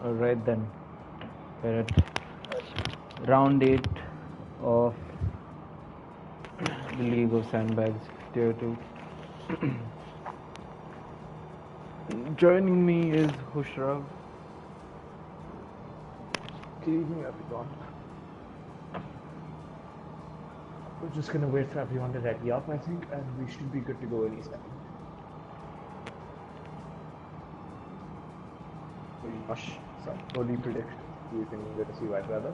Alright then, we're at round 8 of the League of Sandbags Tier 2. Joining me is Hushrav. Good evening, everyone. We're just gonna wait for everyone to ready up, I think, and we should be good to go any second. Josh, some early predictions. Do you think we're gonna see white weather?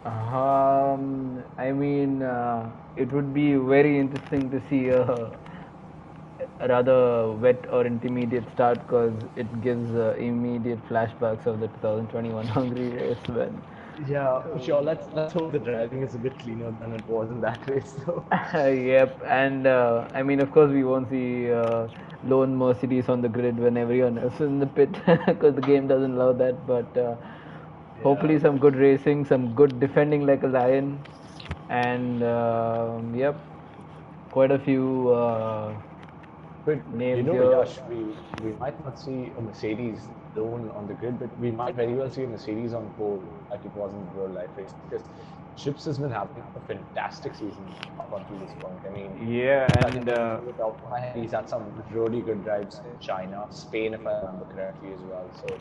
I mean, it would be very interesting to see a rather wet or intermediate start because it gives immediate flashbacks of the 2021 Hungary race when. Yeah, for sure. Let's hope the driving is a bit cleaner than it was in that race, though. Yep, and I mean, of course, we won't see lone Mercedes on the grid when everyone else is in the pit because the game doesn't allow that. But hopefully, some good racing, some good defending like a lion, and yep, quite a few But names here. Yash, we might not see a Mercedes alone on the grid, but we might very well see a Mercedes on pole like it was in the real life race because Chips has been having a fantastic season up until this point. I mean, yeah, and top of my head, he's had some really good drives in China, Spain, if I remember correctly, as well. So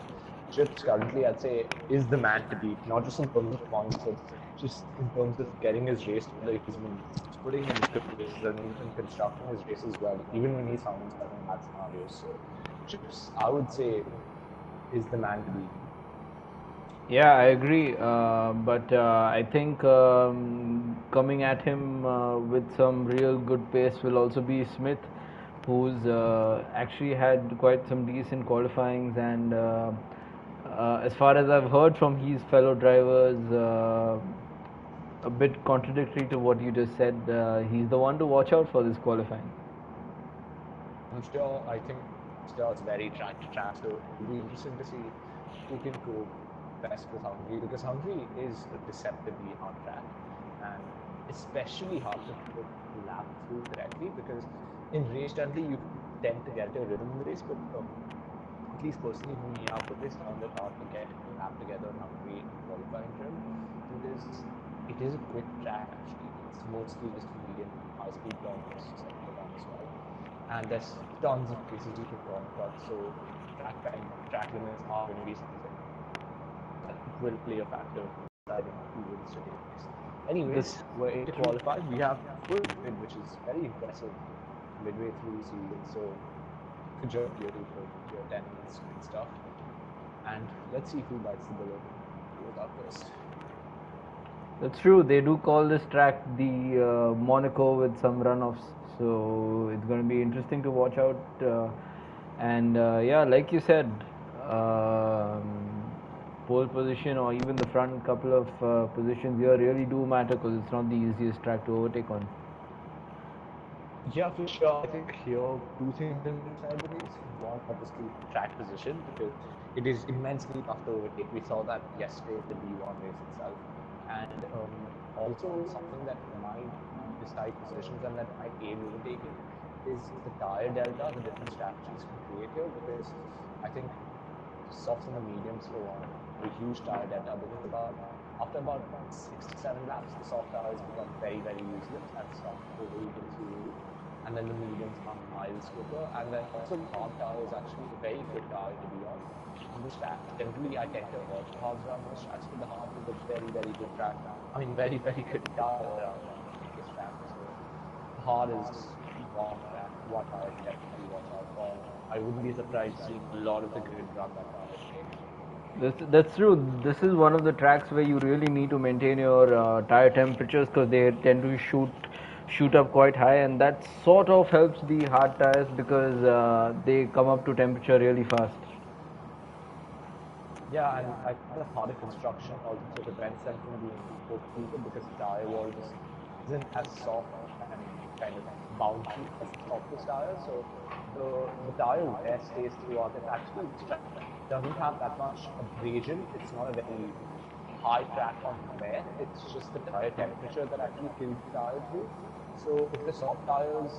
Chips currently, I'd say, is the man to beat, not just in terms of points, but just in terms of getting his race together. He's been putting in good races and he's been constructing his races well, even when he's found himself in bad scenarios. So Chips, I would say, is the man to beat. yeah, I agree. But I think coming at him with some real good pace will also be Smith, who's actually had quite some decent qualifyings. And as far as I've heard from his fellow drivers, a bit contradictory to what you just said, he's the one to watch out for this qualifying. I'm sure, I think still it's very track to track, so it'll be interesting to see who can go best with Hungary because Hungary is a deceptively hard track and especially hard to put lap through correctly because in race generally you tend to get your rhythm in the race, but at least personally for me, I've always found it hard to get a lap together in Hungary in qualifying trim because it is a quick track actually. It's mostly just medium high speed corners as well. And there's tons of places you can corner cut, so track limits are going to be something that will play a factor deciding who wins today's race. Anyways, we're 8 to qualify. We have full grid, which is very impressive midway through the season. So good job, Tier 2 for your attendance and stuff. And let's see who bites the bullet and goes out first. That's true. They do call this track the Monaco with some runoffs, so it's going to be interesting to watch out. And yeah, like you said, pole position or even the front couple of positions here really do matter because it's not the easiest track to overtake on. Yeah, for sure. I think here two things will decide the race. One, obviously, track position because it is immensely tough to overtake. We saw that yesterday in the D1 race itself. And also something that might decide positions and that might aid overtaking is the tire delta, the different strategies can create here because I think softs and the mediums for one have a huge tire delta because after about 6 to 7 laps, the soft tires become very, very useless and start overheating through. And then the mediums are miles quicker. And then also the hard tire is actually a very good tire to be on this track. Generally, I tend to avoid the hards around this track, but the hard is a very, very good track. I mean, very, very good tire around this track. So the hard is one track, one tire to definitely watch out for. I wouldn't be surprised seeing a lot of the grid run that tire today. That's true. This is one of the tracks where you really need to maintain your tire temperatures because they tend to shoot up quite high, and that sort of helps the hard tires because they come up to temperature really fast. Yeah, and I think the harder construction also prevents them from being overheated because the tire wall just isn't as soft and kind of bouncy as the softest tire. So the tire wear stays throughout. It actually doesn't have that much abrasion. It's not a very high track on wear. It's just the tire temperature that actually kills the tire through. So if the soft tires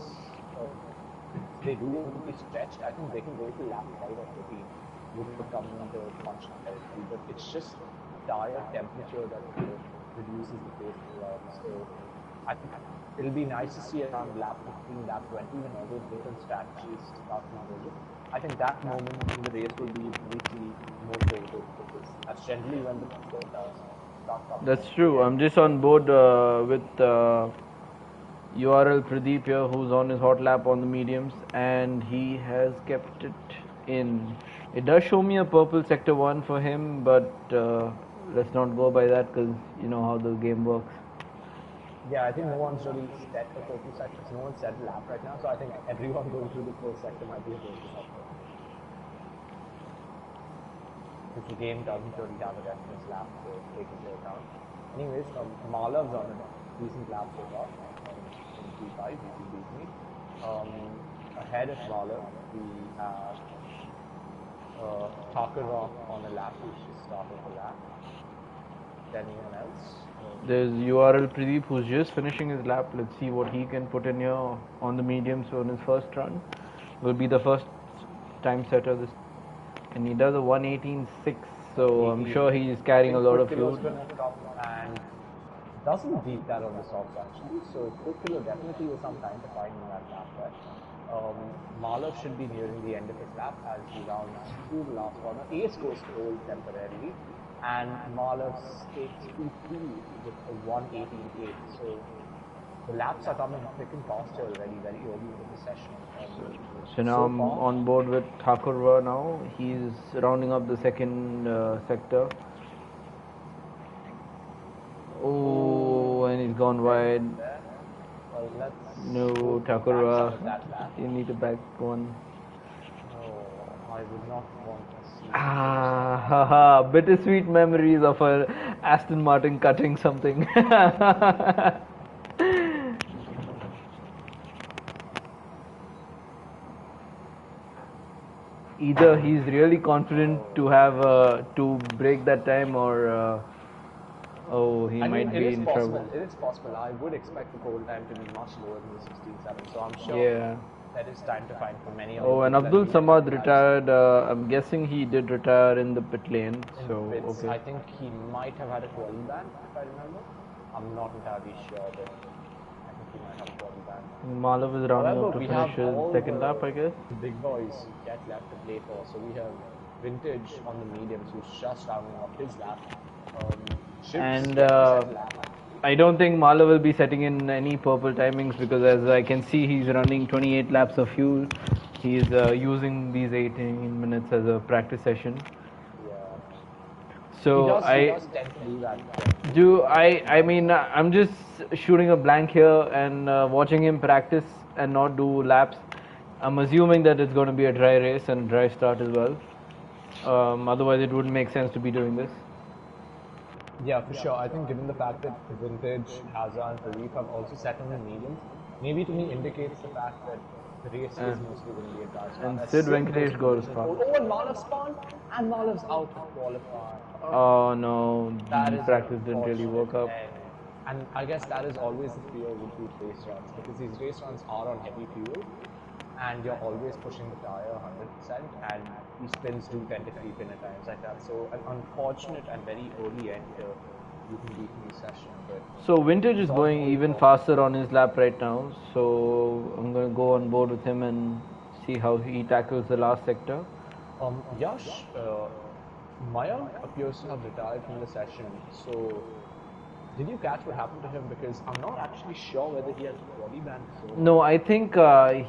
if they do want to be stretched, I think they can go to lap 12 or 13 without coming into functional territory. But it's just tire temperature that reduces the pace a lot. So I think it'll be nice to see around lap 15, lap 20 when all those different strategies start converging. I think that moment in the race will be briefly more favorable because that's generally when the slow tires start coming That's in true. again. I'm just on board with URL Pradeep here, who's on his hot lap on the mediums, and he has kept it in. It does show me a purple sector 1 for him, but let's not go by that because you know how the game works. Yeah, I think no one's really set a purple sector. So no one's set a lap right now. So I think everyone going through the first sector might be a purple sector. Because the game doesn't really have a reference lap to take into account. Anyways, Malav's on a decent lap so far in P5, if you beat me. Ahead of Malav, we have Takarov on a lap, who's just started the lap. Anyone else? There's URL Pradeep who's just finishing his lap. Let's see what he can put in here on the mediums on his first run. Will be the first time setter this, and he does a 118.6. So I'm sure he's carrying a lot of fuel. And doesn't beat that on the softs actually. So Quickfiller definitely was some time to find in that lap there. Malav should be nearing the end of his lap as he rounds through the last corner. Ace goes cold temporarily, and Malav takes P3 with a 118.8. So the laps are coming thick and fast already, very early in the session. So now I'm on board with Thakurva now. He's rounding up the second sector. Oh, and he's gone wide. Well, no, Thakurva. You need a back one. I would not want to see. Haha, bittersweet memories of a Aston Martin cutting something. Either he's really confident to have to break that time, or he might be in trouble. It is possible. I would expect the pole time to be much lower than the 16.7. So I'm sure. Yeah. That is time to find for many. And Abdul Samad retired. I'm guessing he did retire in the pit lane. So okay. I think he might have had a quali ban, if I remember. I'm not entirely sure, but I think he might have a quali ban. Malav is rounding up to finish his second lap, I guess. The big boys get left to play for. So we have Vintage on the mediums, who's just rounding up his lap. And I don't think Malav will be setting in any purple timings because as I can see he's running 28 laps of fuel. He's using these 18 minutes as a practice session. Yeah. So he does tend to do that. I mean I'm just shooting a blank here and watching him practice and not do laps. I'm assuming that it's going to be a dry race and dry start as well. Otherwise it wouldn't make sense to be doing this. Yeah, for sure. I think given the fact that Vintage, Hazza and Pradeep have also set on the mediums, maybe to me indicates the fact that the race is mostly going to be a dry start. And Sid Venkatesh goes fast. Oh, and Malav spawned, and Malav's out of qualifying. Oh no, the practice didn't really work up. And I guess that is always the fear with these race runs, because these race runs are on heavy fuel, and you're always pushing the tire 100%, and these spins do tend to creep in at times like that. So an unfortunate and very early end to you can beat in the session. But so Vintage is going even faster on his lap right now, so I'm going to go on board with him and see how he tackles the last sector. Yash, Mayank appears to have retired from the session, so did you catch what happened to him? Because I'm not actually sure whether he has a body ban. No, I think I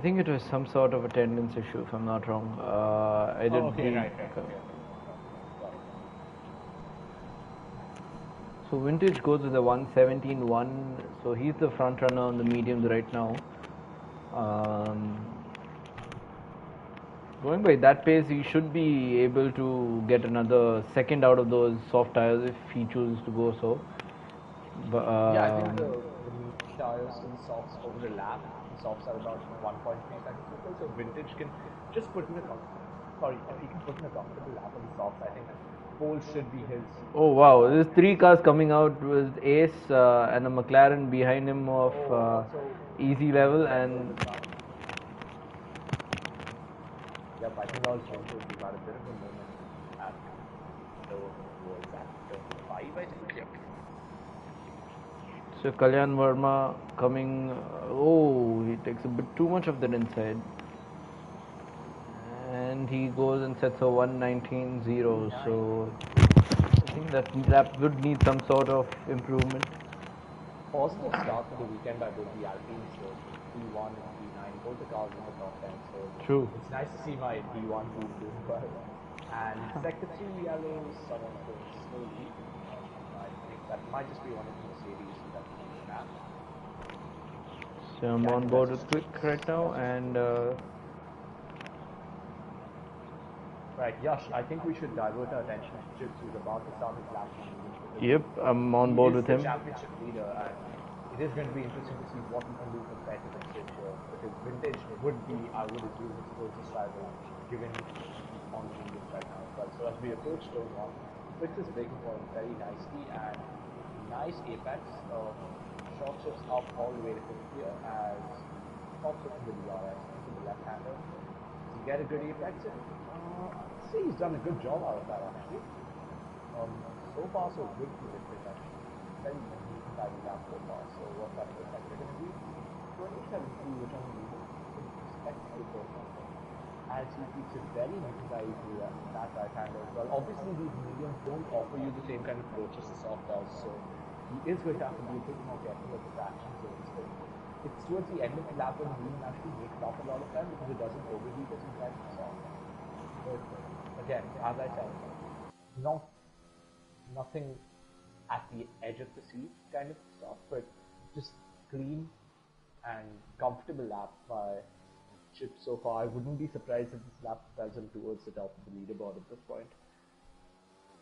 think it was some sort of attendance issue, if I'm not wrong. I didn't. Okay, right. So Vintage goes with a 117.1. So he's the front runner on the mediums right now. Going by that pace, he should be able to get another second out of those soft tires if he chooses to go so. But, yeah, I think the tires and softs over the lap, the softs are about 1.3 seconds. So Vintage can just put in a if he can put in a comfortable lap on the softs, I think pole should be his. Oh wow, there's 3 cars coming out with Ace and a McLaren behind him of easy level and Yep, I think that was Vintage. We got a bit of a moment at the was at turn 5, I think. Yep. so Kalyan Verma coming. Oh, he takes a bit too much of that inside. And he goes and sets a 119.0. So I think that would need some sort of improvement. Positive start for the weekend by both the Alpines, so P1 and P9, both the cars in the top 10. So True. it's nice to see my D1 team doing well. And Sector 3 yellows, someone's going slowly. I think that might just be one of the Mercedes that we have. So I'm on board with Quick right now, and right, Yash, I think we should divert our attention to Chips, who's about to start his lap. yep, I'm on board with him. He is the championship leader, and it is going to be interesting to see what he can do compared to Vintage here, because Vintage would be, I would assume, his closest rival, given he's on the mediums right now as well. So as we approach turn 1, Quick is breaking point very nicely, and nice apex. Short shifts up all the way to fifth gear as pops up into the DRS into the left-hander. To get a good apex in, I'd say he's done a good job out of that actually. So far so good for Vintage actually. Very neat and tidy lap so far. So what's that for sector going to be? 27.2, which I'm respectful for. As he keeps it very neat and tidy to that right-hander as well. Obviously these mediums don't offer you the same kind of approach as the soft does, so he is going to have to be a bit more careful with the traction zones. But it's towards the end of the lap when the medium actually makes up a lot of time because it doesn't overheat as compared to the soft. But again, as I said, nothing at the edge of the seat kind of stuff, but just clean and comfortable lap by Chip so far. I wouldn't be surprised if this lap propels him towards the top of the leaderboard at this point.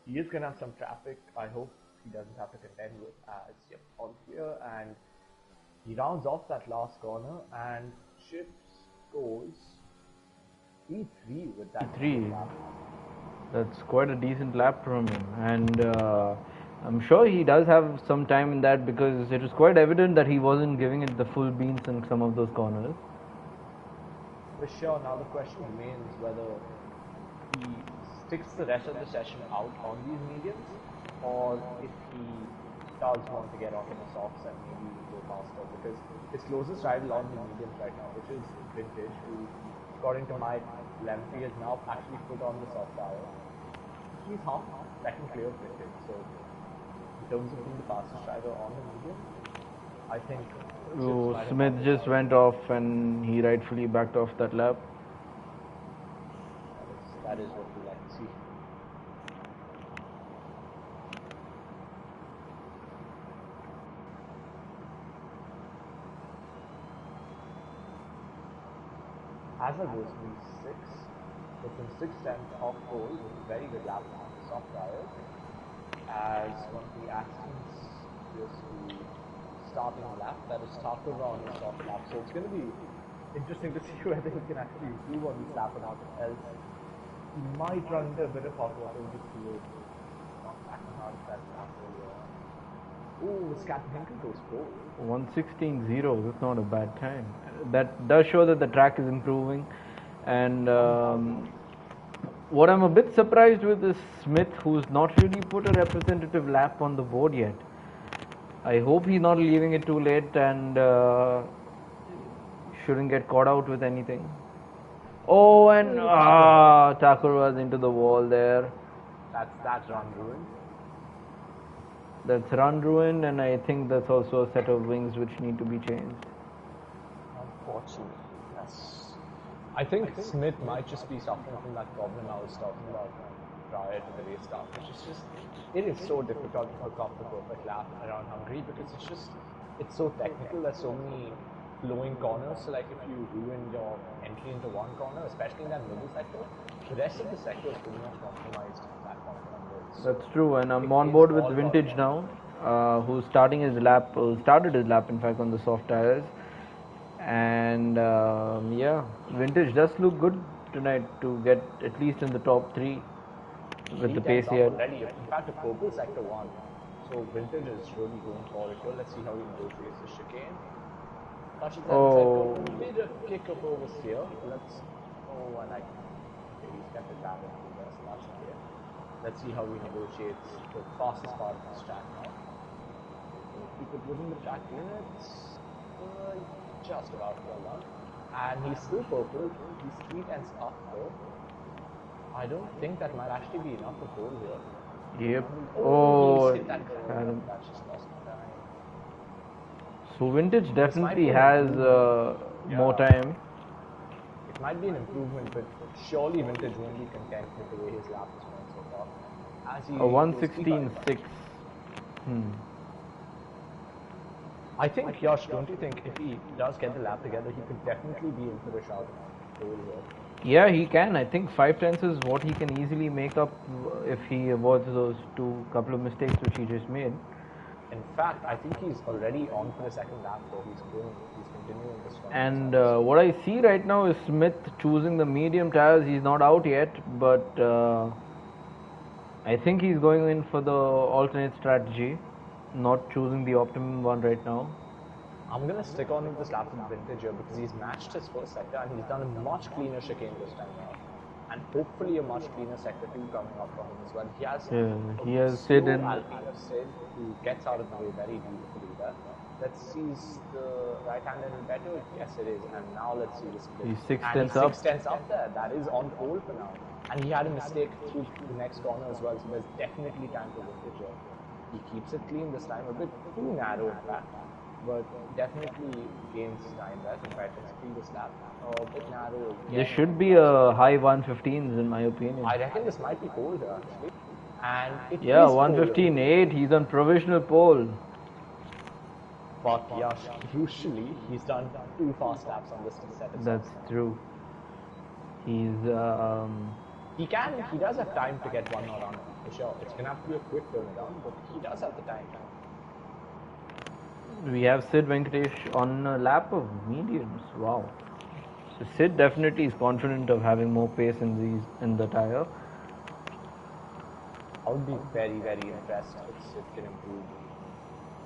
He is going to have some traffic, I hope he doesn't have to contend with, as yep, on here, and he rounds off that last corner and Chips goes P3 with that P3. lap. That's quite a decent lap from him, and I'm sure he does have some time in that, because it was quite evident that he wasn't giving it the full beans in some of those corners. For sure, now the question remains whether he sticks the rest of the session out on these mediums, or if he does want to get onto the softs and maybe go faster, because his closest rival on the mediums right now, which is Vintage, who according to my telemetry has now actually put on the soft tire. He's half second clear of Vintage, so in terms of being the fastest driver on the medium, I think Smith just went off and he rightfully backed off that lap. That is what we like to see. Hazard goes P6, but from 6th off pole with a very good lap on the soft tires, as one of the Astons goes to starting lap, that is Takura on the soft lap. So it's going to be interesting to see whether he can actually improve on this lap or not, else he might run into a bit of hot water with the field. Not backing out of that lap earlier. Oh, Captain Hinkle goes pole. 116.0, that's not a bad time. That does show that the track is improving, and what I'm a bit surprised with is Smith, who's not really put a representative lap on the board yet. I hope he's not leaving it too late and shouldn't get caught out with anything. Oh, and Thakur was into the wall there. That's run ruined. That's run ruined, and I think that's also a set of wings which need to be changed. Unfortunately, yes. I think Smith might just be suffering from that problem I was talking about prior to the race start, which is just, it is so difficult to hook up the perfect lap around Hungary because it's so technical. There's so many flowing corners. So like if you ruin your entry into one corner, especially in that middle sector, the rest of the sector is pretty much compromised at that point onwards. That's true, and I'm on board with Vintage now, who's started his lap in fact on the soft tires. And yeah, Vintage does look good tonight to get at least in the top 3 with the pace here. Already. In fact, the purple sector won. So Vintage is really going for it here. Let's see how he negotiates the chicane. Touches that inside Oh, corner. Bit of kick of overs here. Let's. Oh, and okay, he's kept it back into this. That's okay. Let's see how he negotiates the fastest part of this track now. Can he keep it within the track limits? Just about well done. And he's still purple. He's 3 tenths up though. I don't think that might actually be enough for pole here. yep. Oh, Oh, he's hit that corner. Adam. That's just lost my time. So Vintage definitely be an has more Yeah. time. It might be an improvement, but surely Vintage won't be content with the way his lap is going so far. As he A goes 1:16.6. I think, Yash, don't you think if he does get the lap together, he could definitely be in for a shout pole here? Yeah, he can. I think 5 tenths is what he can easily make up if he avoids those couple of mistakes which he just made. In fact, I think he's already on for the second lap, so he's continuing this run. And what I see right now is Smith choosing the medium tires. He's not out yet, but I think he's going in for the alternate strategy, not choosing the optimum one right now. I'm going to stick on with this lap with Vintage here because he's matched his first sector and he's done a much cleaner chicane this time around. And hopefully a much cleaner sector 2 coming up for him as well. He has Sid in. Alpine of Sid who gets out of the way very beautifully there. Let's see, is the right hand a little better? Yes, it is. And now let's see the split. He's 6 and tenths he's up. 6 tenths up there. That is on pole for now. And he had a mistake through the next corner as well. So there's definitely time for Vintage here. He keeps it clean this time, a bit too narrow in fact. But definitely gains time there. So try to speed this lap. A bit narrow. This should be a high 115s in my opinion. I reckon this might be pole here actually. And it yeah, is 115.8. He's on provisional pole. But Yash, crucially, he's done 2 fast laps on this set. That's true. He's he does have time to get one more run for sure. It's gonna have to be a quick turnaround, but he does have the time. We have Sid Venkatesh on a lap of mediums. Wow. So Sid definitely is confident of having more pace in the tire. I would be very, very impressed if Sid can improve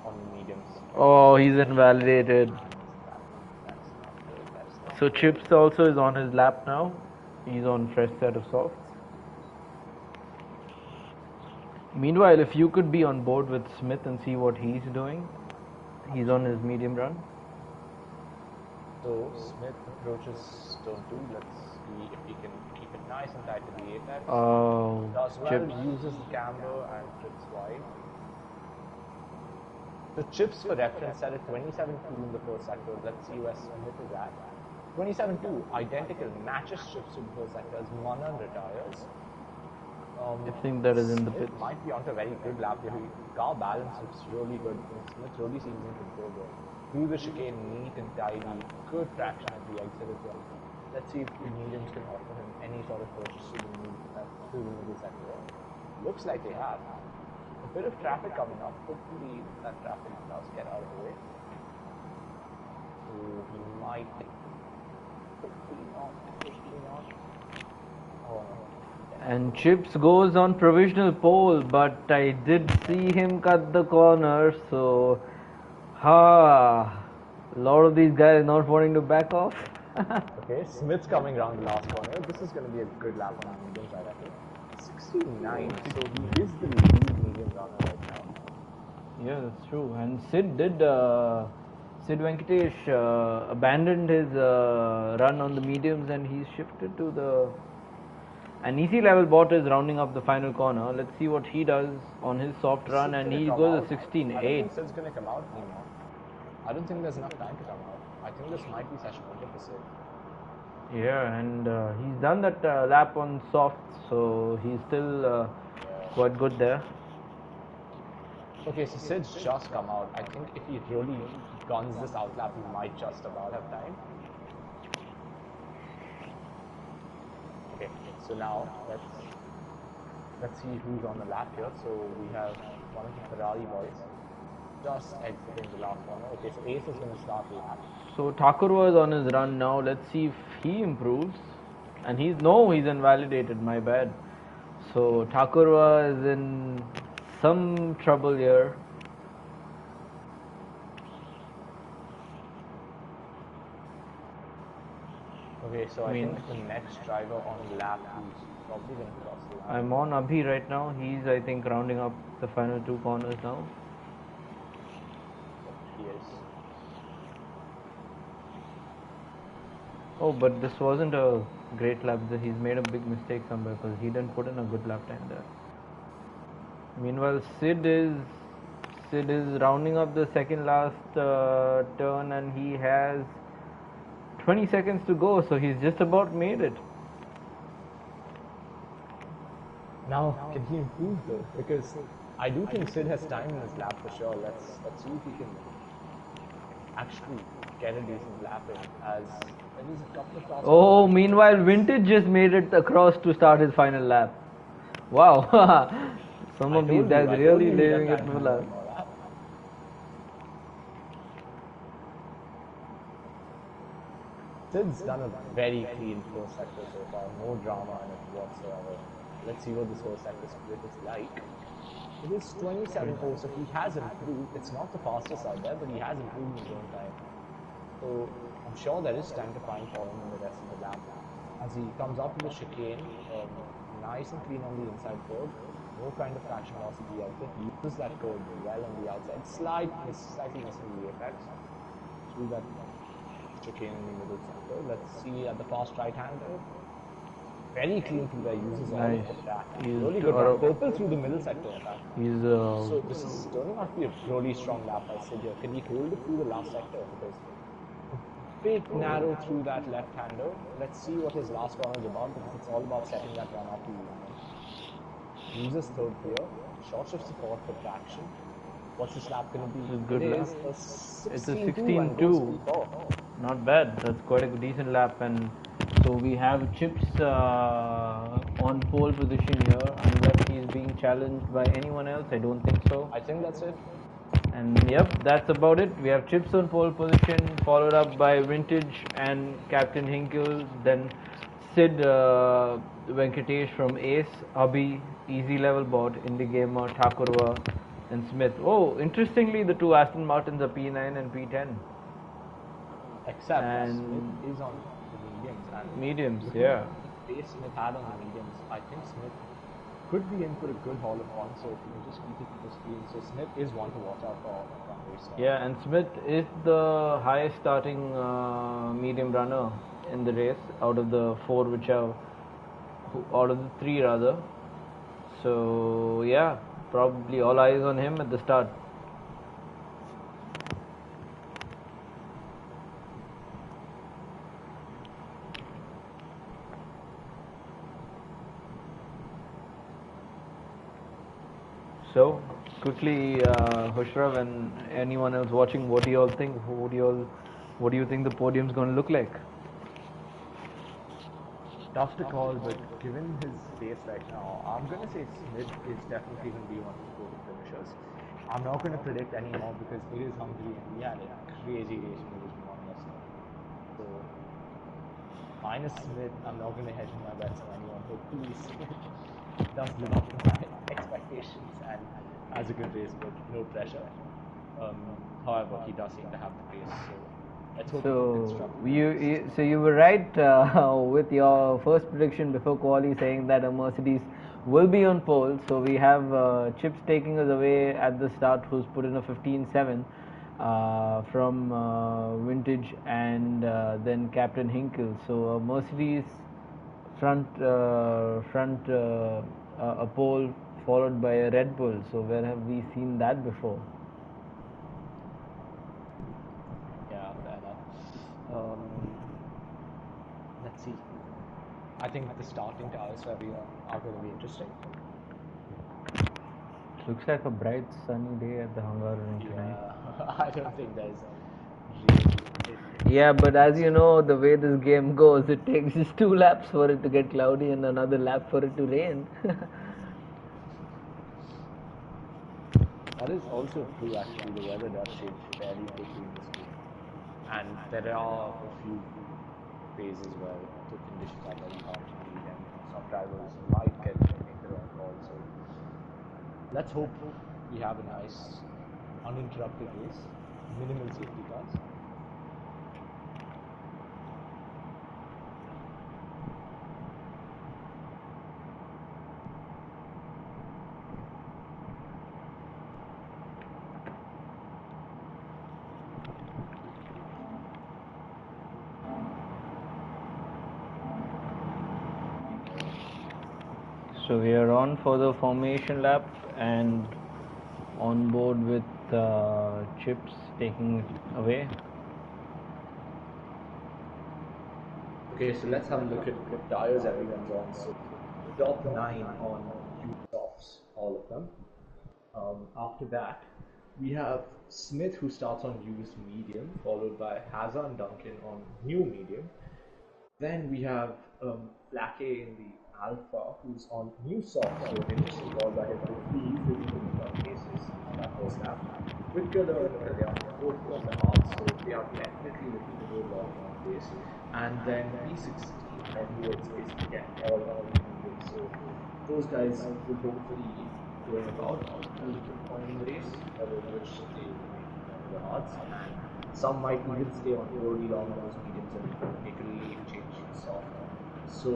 on mediums. Oh, he's invalidated. So Chips also is on his lap now. He's on fresh set of softs. Meanwhile, if you could be on board with Smith and see what he's doing. He's on his medium run. So Smith approaches turn 2. Let's see if he can keep it nice and tight to the apex. Oh, Does well, Chips. uses the camber and trips wide. The Chips for reference set at 27.2 in the first sector. Let's see where Smith is at. 27.2, identical, matches Chips in the first sector as 100 tires. I think that is in the Smith pits. might be onto a very good lap here. Car balance looks really good. Smith really seems in control there. Through the chicane, neat and tidy, good traction at the exit as well. Let's see if the mediums can offer him any sort of push through the middle sector. Looks like they have. A bit of traffic coming up. Hopefully that traffic does get out of the way. So he might. Hopefully not. Hopefully not. Oh no. And Chips goes on provisional pole, but I did see him cut the corner, so a lot of these guys not wanting to back off. Okay, Smith's coming around the last corner. This is going to be a good lap on the mediums, I reckon. 69, so he is the lead medium runner right now. Yeah, that's true. And Sid Venkatesh abandoned his run on the mediums and he's shifted to the. An easy level bot is rounding up the final corner. Let's see what he does on his soft run, and he goes to 16.8. I don't think Sid's going to come out anymore. I don't think there's enough time to come out. I think this might be session over for Sid. Yeah, and he's done that lap on soft, so he's still quite good there. Okay, so Sid's just come out. I think if he really guns this out lap, he might just about have time. Okay, so now let's see who's on the lap here. So we have one of the Ferrari boys just exiting the last corner. Okay, so Ace is going to start the lap. So Thakur is on his run now. Let's see if he improves. And he's invalidated. My bad. So Thakur is in some trouble here. Okay, so I I mean, think the next driver on lap who's probably going to cross the line. I'm on Abhi right now. He's, I think, rounding up the final two corners now. He is. Oh, but this wasn't a great lap. He's made a big mistake somewhere because he didn't put in a good lap time there. Meanwhile, Sid is rounding up the second last turn, and he has 20 seconds to go. So he's just about made it. Now, can he improve though? Because I do think Sid has time in his lap for sure. Let's see if he can actually get a decent lap in, as there is a couple of cars. Oh, meanwhile, Vintage just made it across to start his final lap. Wow, some of these guys really leaving it for last. Sid's done a very clean first sector so far, no drama in it whatsoever. Let's see what this first sector split is like. It is 27.4, so he has improved. It's not the fastest out there, but he has improved in his own time. So I'm sure there is time to find for him in the rest of the lap. As he comes up to the chicane, nice and clean on the inside curb, no kind of traction loss at the outside. He uses that curb well on the outside, slightly missing the apex through that chicane in the middle center. Let's see at the fast right hander. Very clean through there, uses all of the track. Really good run. Purple through the middle sector, in fact. So this is turning out to be a really strong lap by Sid here. Can he hold it through the last sector? Because a bit narrow through that left-hander. Let's see what his last corner is about, because it's all about setting that run up to line. Uses third gear. Short shift support for traction. What's this lap going to be? Good lap. It's a 16.2. Not bad. That's quite a decent lap. And so we have Chips on pole position here, unless he's being challenged by anyone else. I don't think so. I think that's it. And yep, that's about it. We have Chips on pole position, followed up by Vintage and Captain Hinkle. Then Sid Venkatesh from Ace, Abhi, Easy Level Bot, Indigamer, Thakurva, and Smith. Oh, interestingly, the two Aston Martins are P9 and P10. Except Smith is on the mediums. Mediums, yeah. The pace Smith had on the mediums, I think Smith could be in for a good haul of fun, so if you can just keep it to the screen. So Smith is one to watch out for from race start. Yeah, and Smith is the highest starting medium runner in the race out of the four, out of the three rather. So yeah, probably all eyes on him at the start. So, quickly, Hushrav and anyone else watching, what do you all think? What do you think the podium's going to look like? Tough to call, but given his pace right now, I'm going to say Smith is definitely going to be one of the podium finishers. I'm not going to predict anymore because it is Hungary and we had a crazy race in Division 1 yesterday. So, minus Smith, I'm not going to hedge my bets on anyone. Hopefully, Smith does live up to my expectations and has a good race, but no pressure. However, he does seem to have the pace, so let's hope you were right with your first prediction before quali, saying that a Mercedes will be on pole. So we have Chips taking us away at the start, who's put in a 15.7 from Vintage, and then Captain Hinkle. So Mercedes front a pole followed by a Red Bull. So where have we seen that before? Yeah, fair enough. Let's see. I think the starting tires for everyone are going to be interesting. Looks like a bright sunny day at the Hungary tonight. I don't think there's yeah, but as you know, the way this game goes, it takes just 2 laps for it to get cloudy and another lap for it to rain. That is also true, actually. The weather does change fairly quickly in this game. And there are a few phases where the conditions are very hard to read and some drivers might make the wrong call. So let's hope we have a nice, uninterrupted race, minimal safety cars. So we are on for the formation lap and on board with Chips taking it away. Okay, so let's have a look at what tires everyone's on. So top 9 on softs, all of them. After that, we have Smith who starts on used medium, followed by Hazard and Duncan on new medium. Then we have Blake in the Alpha, who's on new soft, so interesting call by him. Hopefully, he's looking to make up paces on that first lap. With Kadar and they are both on the hard, so they are definitely looking to go long on pace. And then P16 Edwards is again all on medium, so those guys will hopefully be going about a little point in the race, following which they will make on the hards. And some might even stay on early long on those mediums and make a late change to soft. So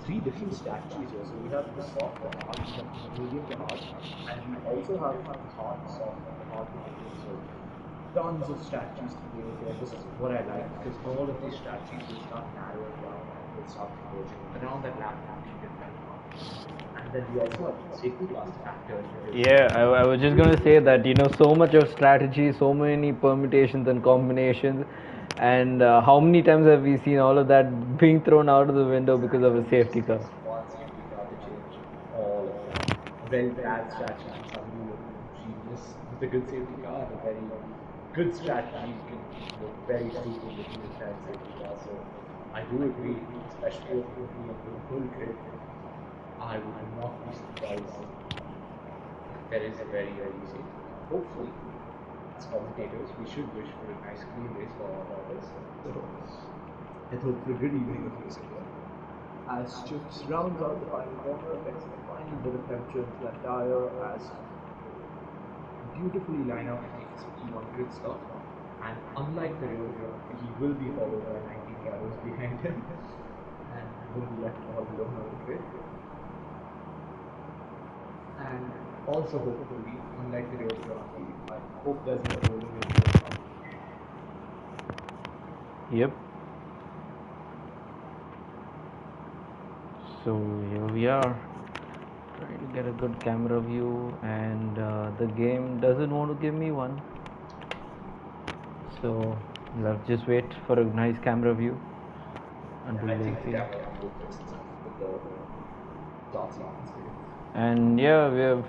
3 different strategies here. So we have the soft to hard, the medium to hard, and we also have the hard to soft and the hard to medium. So tons of strategies to play with here. This is what I like because all of these strategies will start narrowing down and will start converging around that lap 15 and 21. And then we also have safety class factor. Yeah, I was just going to say that, so much of strategy, so many permutations and combinations, and how many times have we seen all of that being thrown out of the window because of a safety car? One safety car to change all of them. A very bad strategy can suddenly look genius with a good safety car, and a very good strategy can look very stupid with an bad safety car. So I do agree, especially with being a full grid. I would not be surprised if there is a very early safety car. Hopefully, as commentators, we should wish for a nice clean race for our drivers. So let's hope for a good evening of racing here. As Chips rounds out the final corner, gets the final bit of temperature into that tire as beautifully line up and takes a P1 grid stop. And unlike the real hero, he will be followed by 19 drivers behind him and will be left all alone on the grid. And also hopefully, unlike the real hero, I hope there's no rolling in the front. Yep. So here we are, trying to get a good camera view, and the game doesn't want to give me one. So let's just wait for a nice camera view until they see. And yeah, we have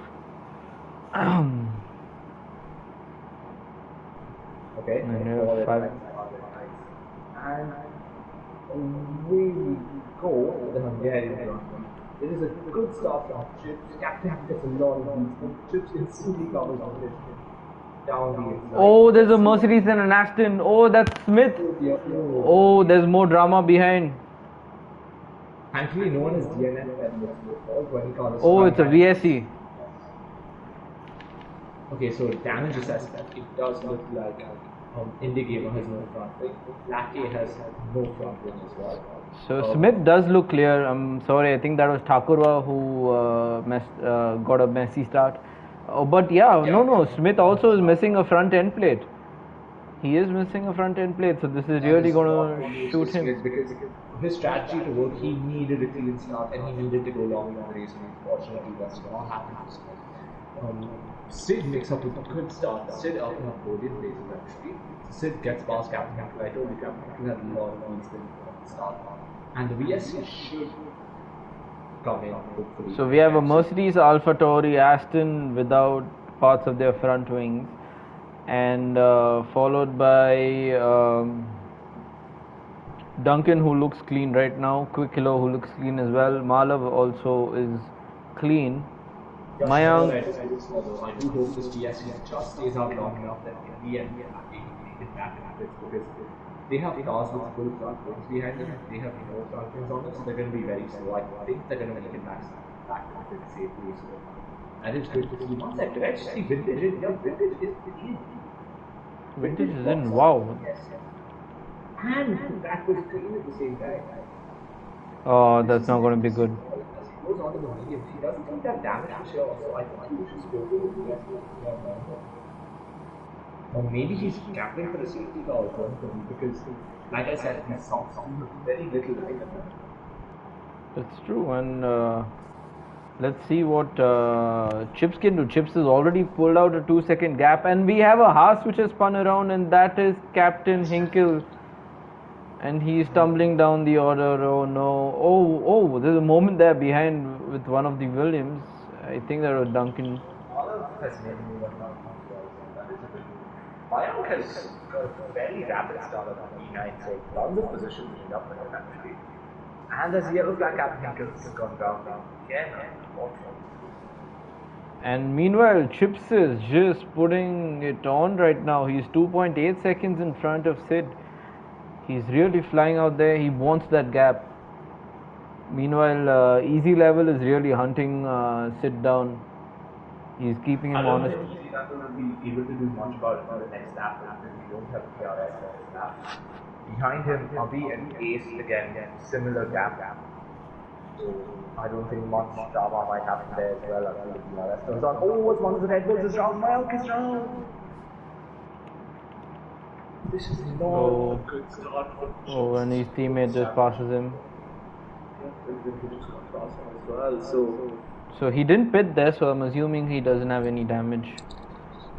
okay, and we have 5. And away we go to the Hungarian Grand Prix. It is a good start from Chips. Captain gets a lot of leads, but Chips instantly covers on it. Down the inside. Oh, there's a Mercedes and an Aston. Oh, that's Smith. Oh, there's more drama behind. Thankfully, no one is DNF at this when he caught us. Oh, it's a VSE. Okay, so damage assessment. It does look like Indigamer has no front wing. Blake has no front wing as well. So Smith does look clear. I'm sorry, I think that was Thakurwa who got a messy start. But no, Smith also is missing a front end plate. He is missing a front end plate, so this is really going to shoot him. Because his strategy to work, he needed a clean start and he needed to go long in the race, and unfortunately that's not happened to Smith. Sid makes up a good start. Sid out in a podium places actually. Sid gets past Captain Hackle. I told you Captain Hackle had a lot of leads at the start. And the VSC should come in hopefully. So we have a Mercedes AlphaTauri Aston without parts of their front wings, and followed by Duncan, who looks clean right now. Quick Hello, who looks clean as well. Malav also is clean. Mayank. I do hope this VSC just stays out long enough that in the end we are able to make it back in this, because they have cars with full front wings behind them, and they have no front wings on them, so they're going to be very slow. I think they're going to make it back to the safely. So that is good to see. One second, actually, Vintage is in. Vintage is in, wow. Yes. And that was clean at the same time. Oh, that's not going to be good. He goes on to the medium. He doesn't take that damage for sure, so I think he should score for the VSC. Or maybe he's captain for the safety car alternatively, because, like I said, he's very little life. That's true, and Let's see what Chips can do. Chips has already pulled out a 2-second gap, and we have a Haas which has spun around, and that is Captain Hinkle. And he's tumbling down the order. Oh no! Oh! There's a moment there behind with one of the Williams. I think that was Duncan. Has made me one now. That is a bit. Mayank has got a very rapid start on E9, so lots of positions moving up and down actually. And as yellow flag Captain Hinkle has gone down again. And meanwhile, Chips is just putting it on right now. He's 2.8 seconds in front of Sid. He's really flying out there. He wants that gap. Meanwhile, Easy Level is really hunting Sid down. He's keeping him honest. Easy Level will be able to do much about it for the next lap because we don't have PRS for this lap. Behind him, Abhi and Ace again, similar gap. So I don't think much drama might happen there as well until the PRS turns on. Oh, it's one of the Red Bulls is down. Mayank is down. This is not a good start for Oh, and his teammate just passes him. as well. So he didn't pit there, so I'm assuming he doesn't have any damage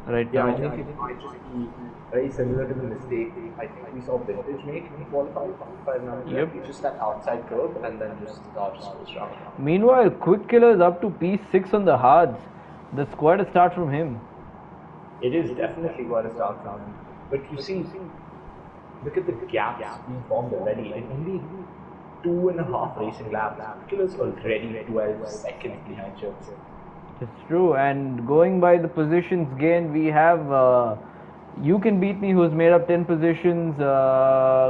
right now. I think it might just be very similar to the mistake I think we saw Vintage make in qualifying, if I remember correctly. Just that outside curve and then just goes round. Meanwhile, Quick Killer is up to P6 on the hards. That's quite a start from him. It is definitely quite a start from him. But you see, look at the gaps being formed already. In only 2.5 racing laps, Killer's already 12 seconds behind Chips. It's true, and going by the positions gained, we have You Can Beat Me, who's made up 10 positions,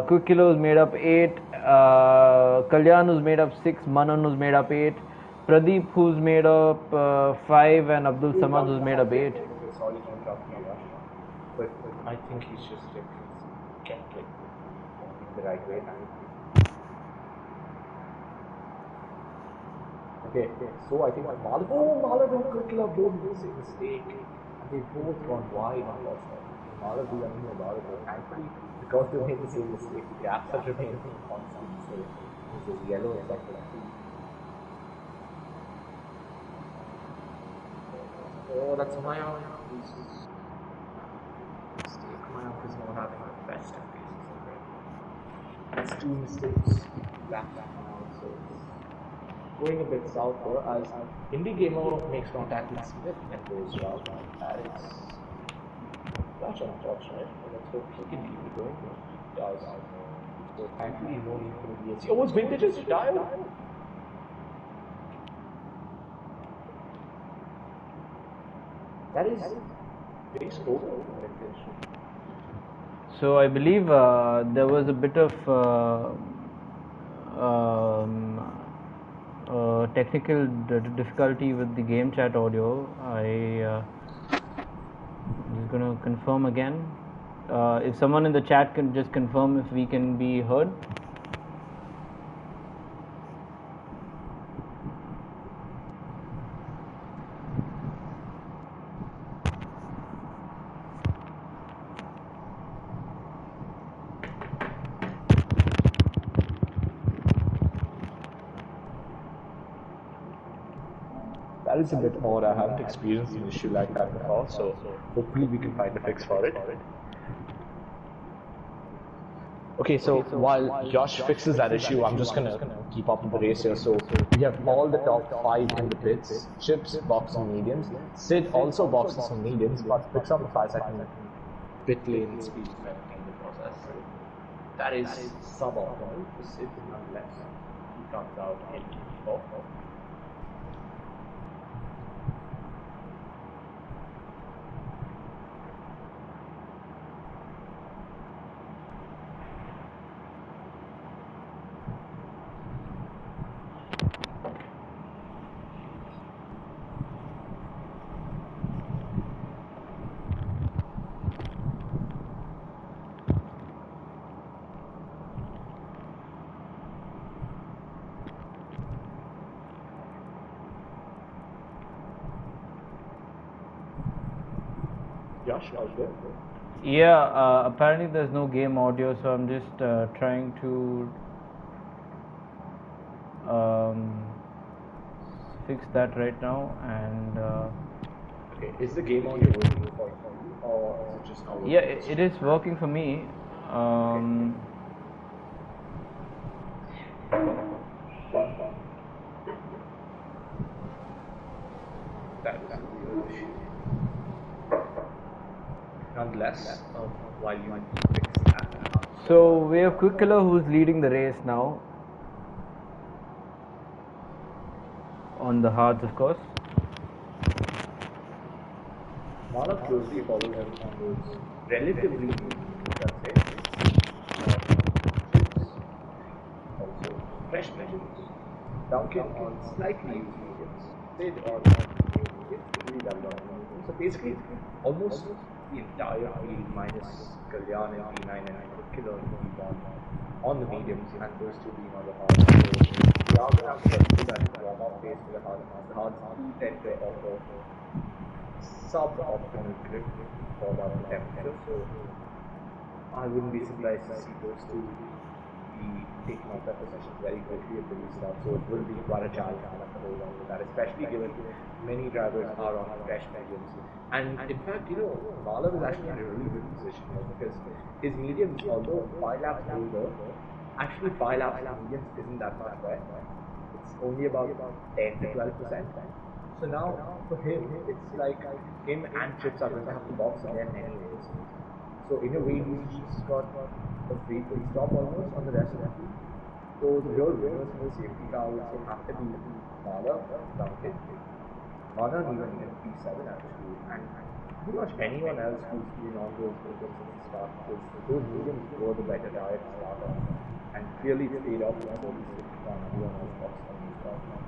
Quick Killer who's made up 8, Kalyan who's made up 6, Manan who's made up 8, Pradeep who's made up 5, and Abdul Samad who's made up 8. Sorry to interrupt you, Yash, but I think he's just kept going the right way. Okay, so I think Malav and Quick Killer both made a mistake. They both gone wide on that side. Malav did anything about it, but thankfully, because they made the same mistake, the gaps have remained constant. So this is yellow effect. Oh, that's Mayank. Mayank is not having the best of cases. That's 2 mistakes. Back now, so going a bit south here as Indie Gamer makes contact with Smith and goes around. That is such unfortunate. Let's hope he can keep it going. He does. So thankfully, no need for the DSC. Oh, it's Vintage's dial. That is very slow. So I believe there was a bit of technical difficulty with the game chat audio. I'm just going to confirm again. If someone in the chat can just confirm if we can be heard. That is a bit odd. I haven't experienced an issue like that before, so hopefully we can find a fix for it. Okay, so while Josh fixes that issue, I'm just gonna keep up with the race here. So we have all the top 5 in the pits. Chips boxing mediums. Sid also boxes some mediums, but picks up a 5-second pit lane speed in the process. That is suboptimal for Sid nonetheless. He comes out in P4. Josh, all good? Yeah, apparently there's no game audio, so I'm just trying to fix that right now. And Okay, is the game audio working for you, or is it just not working? yeah, it is working for me. That is a real issue. Nonetheless, while you fix that, So we have Quick Killer who's leading the race now. On the hards, of course. Mala closely followed him on those relatively new mediums, I'd say. Also, fresh mediums. Duncan on slightly used mediums. Sid on new mediums, really developed mediums. So basically, almost the entire field minus Kalyan and P9 and Killer in P1 on the mediums, and those two being on the hards. So we are going to have to get through that warm-up phase for the hards. The hards do tend to offer suboptimal grip for that temperature, so I wouldn't be surprised to see those two be taking off their positions very quickly at the restart. So it will be quite a challenge to hold on to that, especially given many drivers are on fresh mediums. And in fact, Malav is actually in a really good position here because his mediums, although 5 laps older, actually 5 laps mediums isn't that much wet. It's only about 10 to 12%. So now, for him, it's like him and Chips are going to have to box again anyways. So in a way, he's just got a free pit stop almost on the rest of the team. So the real winners in the safety car also have to be Mala, Duncan, Mana even in P7 actually, and pretty much anyone else who's been on those mediums since the start, because those mediums were the better tire to start on. And clearly it's paid off with 46 and everyone else boxed on these cars now.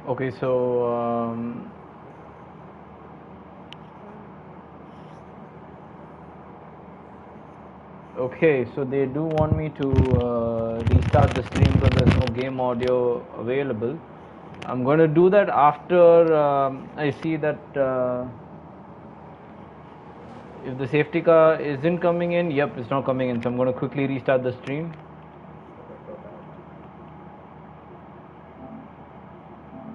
Okay, so okay, so they do want me to restart the stream because there's no game audio available. I'm going to do that after I see that if the safety car isn't coming in. Yep, it's not coming in, so I'm going to quickly restart the stream.